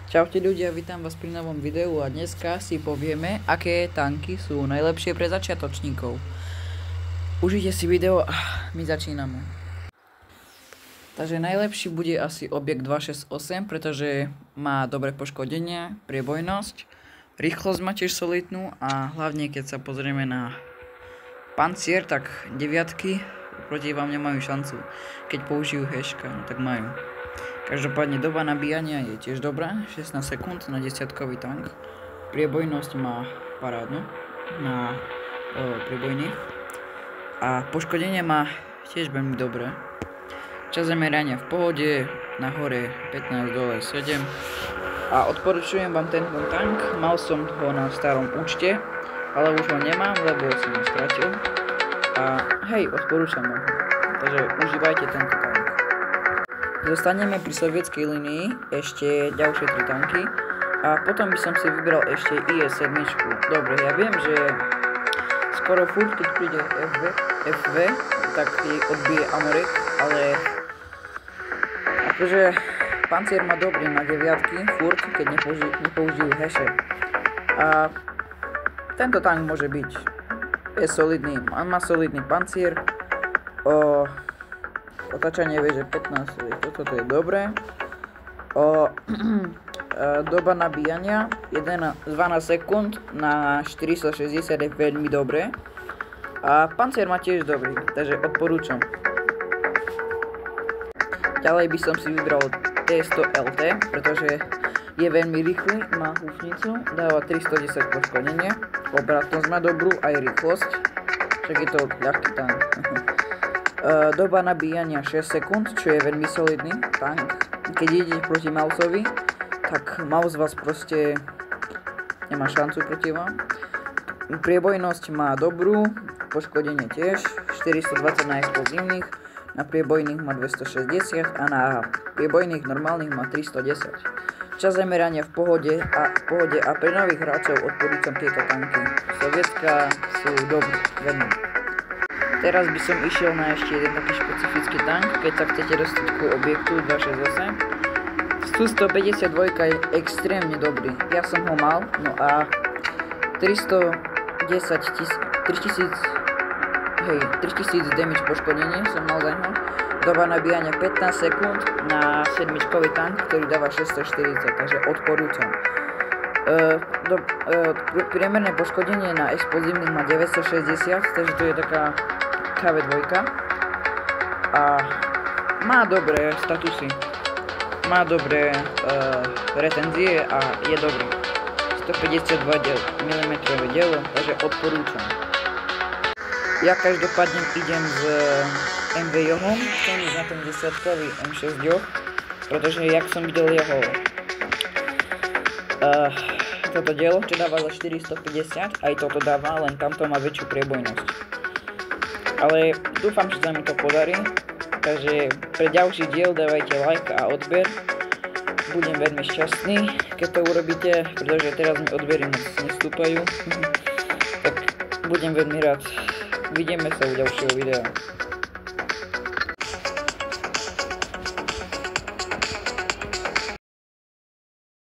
Čaute ľudia, vítam vás pri novom videu a dneska si povieme, aké tanky sú najlepšie pre začiatočníkov. Užite si video a my začíname. Takže najlepší bude asi objekt 268, pretože má dobré poškodenia, priebojnosť, rýchlosť má tiež solidnú a hlavne keď sa pozrieme na pancier, tak deviatky proti vám nemajú šancu. Keď použijú heška, no tak majú. Každopádne doba nabíjania je tiež dobrá, 16 sekúnd na desiatkový tank. Priebojnosť má parádnu na priebojných. A poškodenie má tiež veľmi dobré. Čas zamerania v pohode, na hore 15, dole 7. A odporúčujem vám tento tank, mal som ho na starom účte, ale už ho nemám, lebo som ho stratil. A hej, odporúčam ho. Takže užívajte tento tank. Zostaneme pri sovietskej linii, ešte ďalšie 3 tanky a potom by som si vybral ešte IS-7. Dobre, ja viem, že skoro furt, keď príde FV, tak jej odbije Amorek, ale akože pancier má dobrý na deviatky, furt, keď nepoužijú heše. A tento tank môže byť, je solidný, on má solidný pancier, otáčanie veže 15, toto je dobré. Doba nabíjania 12 sekúnd na 460 je veľmi dobré. A pancier má tiež dobrý, takže odporúčam. Ďalej by som si vybral T100 LT, pretože je veľmi rýchly, má húfnicu, dáva 310 poškodenie, obratnosť má dobrú aj rýchlosť, však je to ľahký tank. Doba nabíjania 6 sekúnd, čo je veľmi solidný tank. Keď idete proti mouseovi, tak mouse vás proste nemá šancu proti vám. Priebojnosť má dobrú, poškodenie tiež, 420 na explozívnych, na priebojných má 260 a na priebojných normálnych má 310. Čas zamerania v pohode a pre nových hráčov odporúčam tieto tanky. Sovietská sú dobré, veľmi. Teraz by som išiel na ešte jeden taký špecifický tank, keď sa chcete dostať ku objektu 268. Su-152 je extrémne dobrý, ja som ho mal, no a 3000 damage poškodenie som mal za ňo. Doba nabíjania 15 sekúnd na 7-čkový tank, ktorý dáva 640, takže odporúčam. Priemerné poškodenie na explozívnych má 960, takže to je taká KV2 a má dobré statusy, má dobré retenzie a je dobrý. 152 mm dielo, takže odporúčam. Ja každopádne idem s MV Johom, chcem ísť na ten 10-kový M6 Joh, pretože jak som videl jeho toto dielo, čo dáva za 450, aj toto dáva, len tamto má väčšiu priebojnosť. Ale dúfam, že sa mi to podarí, takže pre ďalší diel dávajte like a odber. Budem veľmi šťastný, keď to urobíte, pretože teraz mi odbery moc nestúpajú. Tak budem veľmi rád. Vidíme sa u ďalšieho videa.